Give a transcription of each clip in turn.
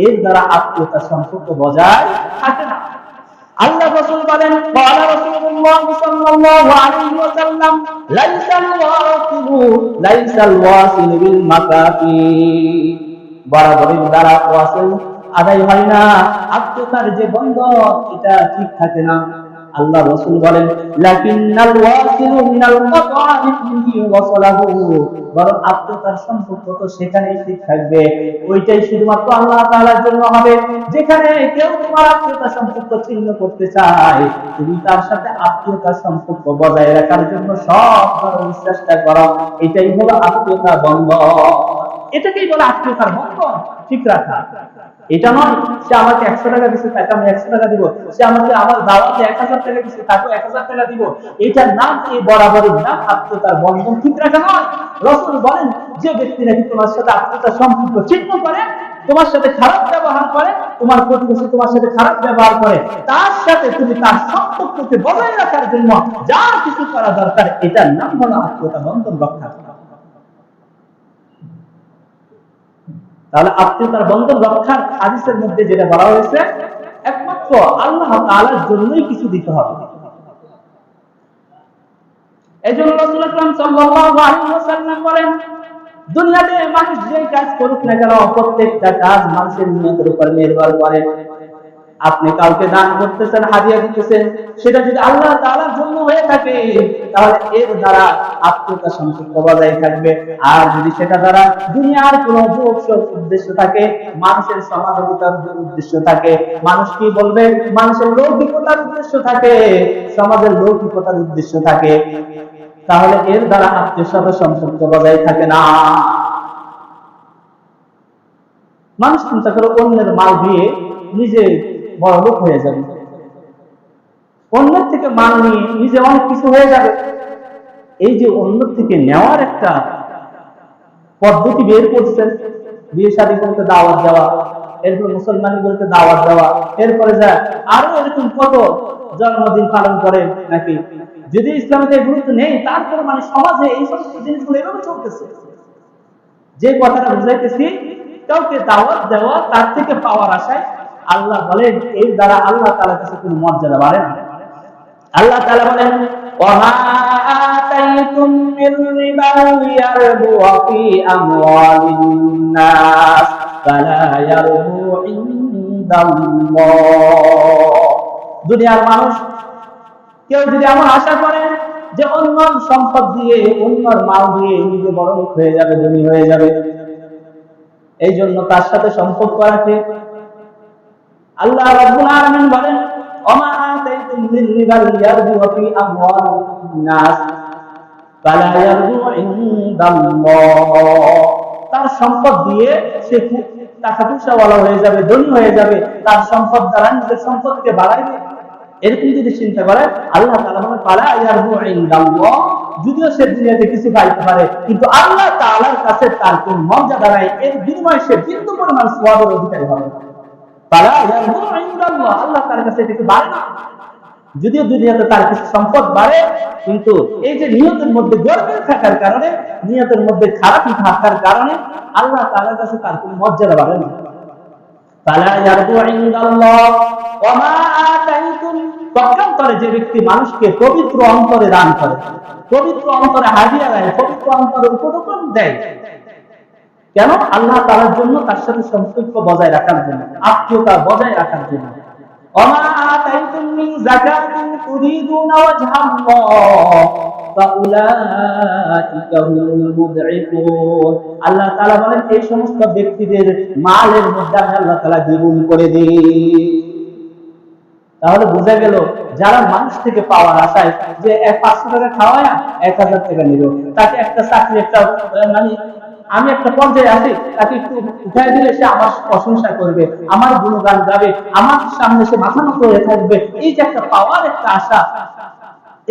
এর দ্বারা আত্মীয়তার সম্পর্ক বজায় থাকে না। আল্লাহ রাসূল বলেন, ক্বালা রাসূলুল্লাহ সাল্লাল্লাহু আলাইহি ওয়াসাল্লাম, লাইসাল ওয়াসিলু বিল মাকাফি, বরাবরের দ্বারা ওয়াসিল আদায় হয় না, আত্মীয়তার যে বন্ধন এটা ঠিক থাকে না। আল্লাহ রাসূল বলেন, লাকিন্নাল ওয়াসিলু মিনাল মাকাফি ওয়াসালাহু, বরং আত্মীয়তার সম্পর্ক তো সেখানেই ঠিক থাকবে, ওইটাই শুধুমাত্র আল্লাহ তাআলার জন্য হবে। যেখানে কেউ তোমার আত্মীয়তার সম্পর্ক ছিন্ন করতে চায়, তুমি তার সাথে আত্মীয়তার সম্পর্ক বজায় রাখার জন্য সব ধরনের চেষ্টা করো। এটাই হলো আত্মীয়তার বন্ধন, এটাকেই বলে আত্মীয়তার বন্ধন ঠিক রাখা। এটা নয় সে আমাকে 100 টাকা দিচ্ছে তাকে আমি 100 টাকা দিব, সে আমাকে আমার দাওয়াতে 1000 টাকা দিচ্ছে তাকে 1000 টাকা দিব, এটার নাম এই বরাবরের নাম আত্মীয়তার বন্ধন ঠিক রাখা নয়। রাসূল বলেন, যে ব্যক্তি নাকি তোমার সাথে আত্মীয়তার সম্পর্ক ছিন্ন করে, তোমার সাথে খারাপ ব্যবহার করে, তোমার প্রতিবেশী তোমার সাথে খারাপ ব্যবহার করে, তার সাথে তুমি তার সম্পর্ককে বজায় রাখার জন্য যা কিছু করা দরকার, এটার নাম হলো আত্মীয়তা বন্ধন রক্ষা করা। তাহলে আত্মীয়তার বন্ধন রক্ষার হাদিসের মধ্যে যেটা বলা হয়েছে, একমাত্র আল্লাহ তাআলার জন্যই কিছু দিতে হবে। এজন্য রাসূল আকরাম সাল্লাল্লাহু আলাইহি ওয়াসাল্লাম বলেন, দুনিয়াতে মানুষ যে কাজ করুক না কেন, প্রত্যেকটা কাজ মানুষের নিয়তের উপর নির্ভর করে। আপনি কাউকে দান করতেছেন, হাদিয়া দিতেছেন, সেটা যদি আল্লাহ তাআলার জন্য হয়ে থাকে, তাহলে এর দ্বারা আত্মীয়তা সম্পর্ক বজায় থাকবে। আর যদি সেটা দ্বারা দুনিয়ার কোনো উদ্দেশ্য থাকে, মানুষের সমাজবিতার উদ্দেশ্য থাকে, মানুষ কি বলবে, মানুষের লৌকিকতার উদ্দেশ্য থাকে, সমাজের লৌকিকতার উদ্দেশ্য থাকে, তাহলে এর দ্বারা আত্মীয়তার সম্পর্ক বজায় থাকে না। মানুষ চিন্তা করে অন্যের মাল দিয়ে নিজে বড় লোক হয়ে যাবে, অন্যের থেকে মাল নিয়ে নিজে অনেক কিছু হয়ে যাবে। এই যে অন্য থেকে নেওয়ার একটা পদ্ধতি বের করছেন, বিয়ে শাদী করতে দাওয়াত দেওয়া, এরপর মুসলমানি বলতে দাওয়াত দেওয়া, এরপরে যা আরো এরকম কত জন্মদিন পালন করে নাকি, যদি ইসলামে গুরুত্ব নেই, তারপরে মানে সমাজে এই সমস্ত জিনিসগুলো এভাবে চলতেছে। যে কথাটা বুঝাইতেছি, কাউকে দাওয়াত দেওয়া, তার থেকে পাওয়ার আশায়, আল্লাহ বলেন এর দ্বারা আল্লাহ তাআলার কাছে কোনো মর্যাদা বাড়ে না। আল্লাহ তাআলা বলেন, ওয়া আতাইতুম মির রিবা লিয়ারবু ফি আমওয়ালিন নাস ফালা ইয়ারবু ইনদাল্লাহ। দুনিয়ার মানুষ কেউ যদি এমন আশা করে যে অন্য সম্পদ দিয়ে, অন্যর মাল দিয়ে নিজে বড় লোক হয়ে যাবে, ধনী হয়ে যাবে, এই জন্য তার সাথে সম্পর্ক রাখে, আল্লাহ রাব্বুল আলামিন বলেন, ওমা আতাইতুম মির রিবা লিয়ারবু ফি আমওয়ালিন নাস ফালা ইয়ারবু ইনদাল্লাহ। তার সম্পদ দিয়ে সে টাকা পয়সাওয়ালা হয়ে যাবে, ধনী হয়ে যাবে, তার সম্পদ দ্বারা নিজের সম্পদকে বাড়াইবে, এরকম যদি চিন্তা করে, আল্লাহ তাআলা বলেন ফালা ইয়ারবু ইনদাল্লাহ। যদিও সে দুনিয়াতে কিছু পাইতে পারে, কিন্তু আল্লাহ তাআলার কাছে তার কোনো মর্যাদা নাই, এর বিনিময়ে সে বিন্দু পরিমাণ সওয়াবের অধিকারী হবে না। আল্লাহ তার কাছে এটাকে বাড়ে না। যদিও দুনিয়াতে তার কিছু সম্পদ বাড়ে, কিন্তু এই যে নিয়তের মধ্যে গর্বের থাকার কারণে, নিয়তের মধ্যে খারাপ থাকার কারণে আল্লাহ তাআলার কাছে তার কোনো মর্যাদা বাড়ে না। পক্ষান্তরে যে ব্যক্তি মানুষকে পবিত্র অন্তরে দান করে, পবিত্র অন্তরে হাদিয়া দেয়, পবিত্র অন্তরে উপঢৌকন দেয়, কেন? আল্লাহ তাআলার জন্য, তার সাথে সম্পর্ক বজায় রাখার জন্য, আত্মীয়তা বজায় রাখার জন্য। ওমা আতাইতুম মিন যাকাতিন তুরিদুনা ওয়াজহাল্লাহ ফাউলাইকা হুমুল মুদঈফুন। আল্লাহ তাআলা বলেন, এই সমস্ত ব্যক্তিদের মালের মধ্যে আমি আল্লাহ তাআলা দ্বিগুণ করে দিই। তাহলে বোঝা গেল, যারা মানুষ থেকে পাওয়ার আশায় যে 500 টাকা খাওয়ায় 1000 টাকা নিল, তাকে একটা চাকরি, একটা মানে আমি একটা পর্যায়ে আছি, তাকে একটু উঠাই দিলে সে আমার প্রশংসা করবে, আমার গুণগান গাবে, আমার সামনে সে মাথা নত হয়ে থাকবে, এই যে একটা পাওয়ার, একটা আশা,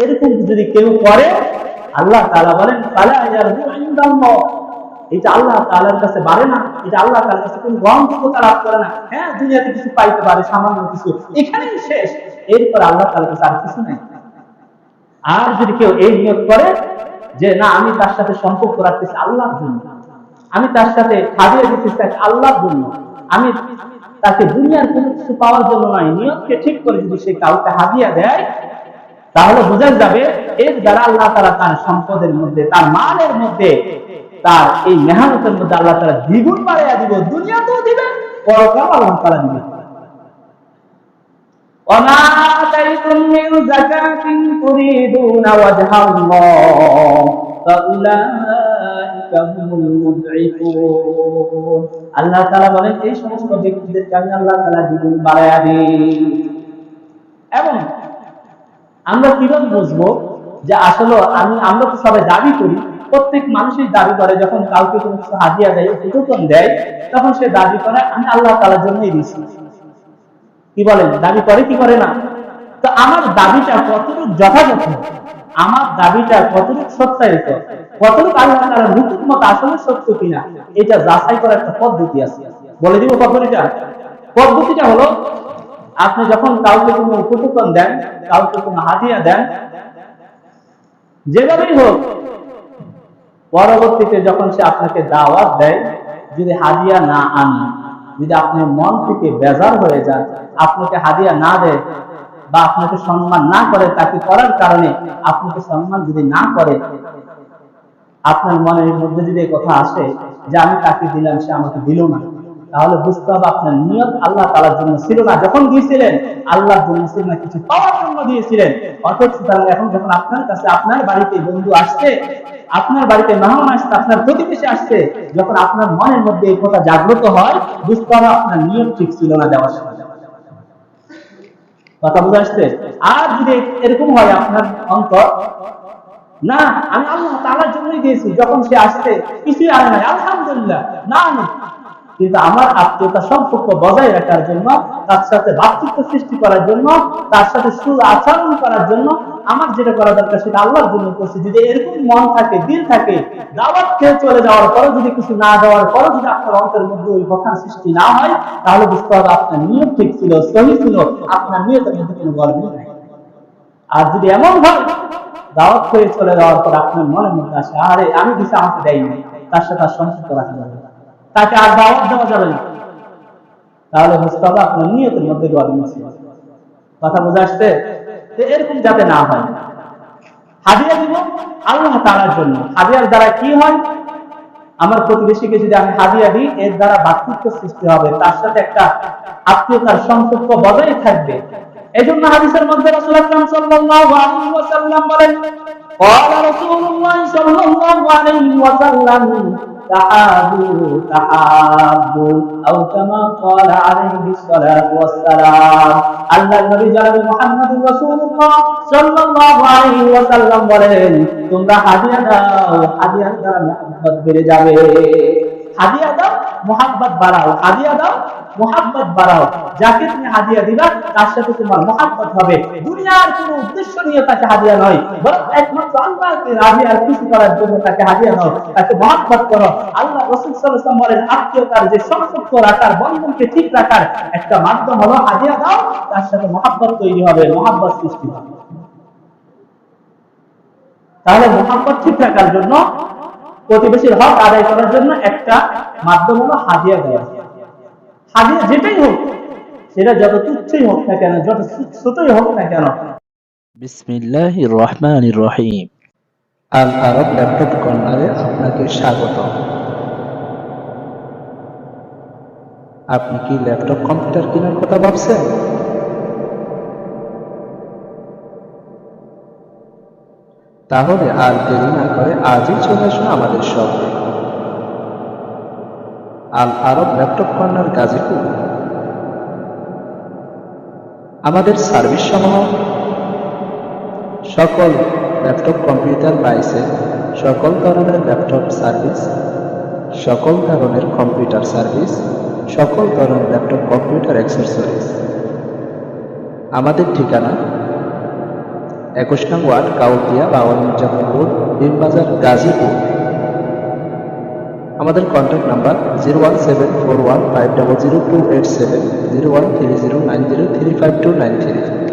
এরকম যদি কেউ করে, আল্লাহ তাআলা বলেন ফালা ইয়ারবু ইনদাল্লাহ, এটা আল্লাহ তাআলার কাছে বাড়ে না, এটা আল্লাহ তাআলার কাছে কোনো গ্রহণযোগ্যতা লাভ করে না। হ্যাঁ, দুনিয়াতে কিছু পাইতে পারে, সামান্য কিছু, এখানেই শেষ, এরপর আল্লাহ তাআলার কাছে আর কিছু নাই। আর যদি কেউ এই নিয়ত করে যে না, আমি তার সাথে সম্পর্ক রাখতেছি আল্লাহর জন্য, আমি তার সাথে হাদিয়া দিতে চাই আল্লাহর জন্য, আমি তাকে দুনিয়ার কোনো কিছু পাওয়ার জন্য নয়, নিয়তকে ঠিক করে যদি সে কাউকে হাদিয়া দেয়, তাহলে বোঝা যাবে এর দ্বারা আল্লাহ তাআলা তার সম্পদের মধ্যে, তার মালের মধ্যে, তার এই মেহনতের মধ্যে আল্লাহ তাআলা দ্বিগুণ বাড়াইয়া দিব, দুনিয়াতেও দিবেন, পরকালেও আল্লাহ তাআলা দিবেন। وما آتيتم من زكاة تريدون وجه الله فأولئك هم المضعفون। আল্লাহ তাআলা বলেন এই সমস্ত ব্যক্তিদেরকে আমি আল্লাহ তাআলা দ্বিগুণ বাড়াইয়া দিই। এবং আমরা কিভাবে বুঝবো যে আসলে আমরা তো সবাই দাবি করি, প্রত্যেক মানুষই দাবি করে যখন কাউকে কোনো কিছু হাদিয়া দেয়, উপটোকন দেয়, তখন সে দাবি করে আমি আল্লাহ তাআলার জন্যই দিয়েছি। কি বলেন, দাবি করে কি করে না? তো আমার দাবিটা কতটুকু যথাযথ, আমার দাবিটা কতটুকু সত্যায়িত, কতটুকু আল্লাহ তাআলার হুকুম মত আসলে সত্য কিনা, এটা যাচাই করার একটা পদ্ধতি আছে। বলে দিব পদ্ধতিটা। পদ্ধতিটা হলো, আপনি যখন কাউকে কোনো উপটোকন দেন, কাউকে কোনো হাদিয়া দেন, যেভাবেই হোক, পরবর্তীতে যখন সে আপনাকে দাওয়াত দেয়, যদি হাদিয়া না আনে, যদি আপনার মন থেকে বেজার হয়ে যায়, আপনাকে হাদিয়া না দেয় বা আপনাকে সম্মান না করে, তাকে করার কারণে আপনাকে সম্মান যদি না করে, আপনার মনের মধ্যে যদি এই কথা আসে যে আমি তাকে দিলাম, সে আমাকে দিল না, তাহলে বুঝতে হবে আপনার নিয়ত আল্লাহ তাআলার জন্য ছিল না। যখন দিয়েছিলেন আল্লাহর জন্য ছিল না, কিছু পাওয়ার জন্য দিয়েছিলেন। অথচ এখন যখন আপনার কাছে, আপনার বাড়িতে বন্ধু আসছে, আপনার বাড়িতে মেহমান আসছে, আপনার প্রতিবেশী আসছে, যখন আপনার মনের মধ্যে এই কথা জাগ্রত হয়, বুঝতে হবে আপনার নিয়ত ঠিক ছিল না দেওয়ার সময়। কথা বুঝে আসছে? আর যদি এরকম হয় আপনার অন্তর, না আমি আল্লাহ তাআলার জন্যই দিয়েছি, যখন সে আসছে কিছুই আনে নাই, আলহামদুলিল্লাহ, না কিন্তু আমার আত্মীয়তা সম্পর্ক বজায় রাখার জন্য, তার সাথে ভাতৃত্ব সৃষ্টি করার জন্য, তার সাথে সুআচরণ করার জন্য আমার যেটা করা দরকার সেটা আল্লাহর জন্য করছি। যদি এরকম মন থাকে, দিল থাকে, দাওয়াত খেয়ে চলে যাওয়ার পরে যদি কিছু না দেওয়ার পরে যদি আপনার অন্তরের মধ্যে ওই কথার সৃষ্টি না হয়, তাহলে বুঝতে হবে আপনার নিয়ত ঠিক ছিল, সহি ছিল, আপনার নিয়তের মধ্যে কোনো গড়বড় নাই। আর যদি এমন হয় দাওয়াত খেয়ে চলে যাওয়ার পর আপনার মনের মধ্যে আসে, আরে আমি দিছি, আমাকে দেয়নি, তার সাথে আর সম্পর্ক রাখা যাবে না, তাকে আর দাওয়াত দেওয়া যাবে না, তাহলে বুঝতে হবে আপনার নিয়তের মধ্যে গড়বড় ছিল। কথা বোঝা আসছে? এরকম যাতে না হয়। হাদিয়া দিব আল্লাহ তাআলার জন্য। হাদিয়ার দ্বারা কি হয়? আমার প্রতিবেশীকে যদি আমি হাদিয়া দিই, এর দ্বারা ভাতৃত্ব সৃষ্টি হবে, তার সাথে একটা আত্মীয়তার সম্পর্ক বজায় থাকবে। এজন্য হাদিসের মধ্যে রাসূল আকরাম সাল্লাল্লাহু আলাইহি ওয়াসাল্লাম বলেন, قال رسول الله صلى الله عليه وسلم تحابوا تحابوا أو كما قال عليه الصلاة والسلام। আল্লাহর নবী জনাব মুহাম্মদুর রাসূলুল্লাহ সাল্লাল্লাহু আলাইহি ওয়াসাল্লাম বলেন, তোমরা হাদিয়া দাও, হাদিয়ার দ্বারা মহব্বত বেড়ে যাবে। হাদিয়া দাও, মহব্বত বাড়াও, হাদিয়া দাও, মহব্বত বাড়াও। যাকে তুমি হাদিয়া দিবা তার সাথে তোমার মহব্বত হবে। দুনিয়ার কোনো উদ্দেশ্য নিয়ে তাকে হাদিয়া নয়, বরং একমাত্র আল্লাহকে রাজি আর খুশি করার জন্য তাকে হাদিয়া দাও, তাকে মহব্বত করো। আল্লাহ রাসূল সাল্লাল্লাহু আলাইহি ওয়াসাল্লাম বলেন, আত্মীয়তার যে সম্পর্ক রাখার, বন্ধনকে ঠিক রাখার একটা মাধ্যম হলো হাদিয়া দাও, তার সাথে মহব্বত তৈরি হবে, মহব্বত সৃষ্টি হবে। তাহলে মহব্বত ঠিক রাখার জন্য, প্রতিবেশীর হক আদায় করার জন্য একটা মাধ্যম হলো হাদিয়া দেওয়া। হাদিয়া যেটাই হোক, সেটা যত তুচ্ছই হোক না কেন, যত ছোটই হোক না কেন। বিসমিল্লাহির রহমানির রহিম। আল আরব ল্যাপটপ কর্নারে আপনাকে স্বাগত। আপনি কি ল্যাপটপ কম্পিউটার কেনার কথা ভাবছেন? তাহলে আর দেরি না করে আজই চলে আসুন আমাদের শপে। আল আরব ল্যাপটপ কর্নার, গাজীপুর। আমাদের সার্ভিস সমূহ সকল ল্যাপটপ কম্পিউটার বাইসে, সকল ধরনের ল্যাপটপ সার্ভিস, সকল ধরনের কম্পিউটার সার্ভিস, সকল ধরনের ল্যাপটপ কম্পিউটার অ্যাক্সেসরিজ। আমাদের ঠিকানা 21 নং ওয়ার্ড, কাউটিয়া, বাওয়াল মির্জাপুর রোড, বিনবাজার, গাজীপুর। আমাদের কন্ট্যাক্ট নাম্বার 01741500287, 013090352993।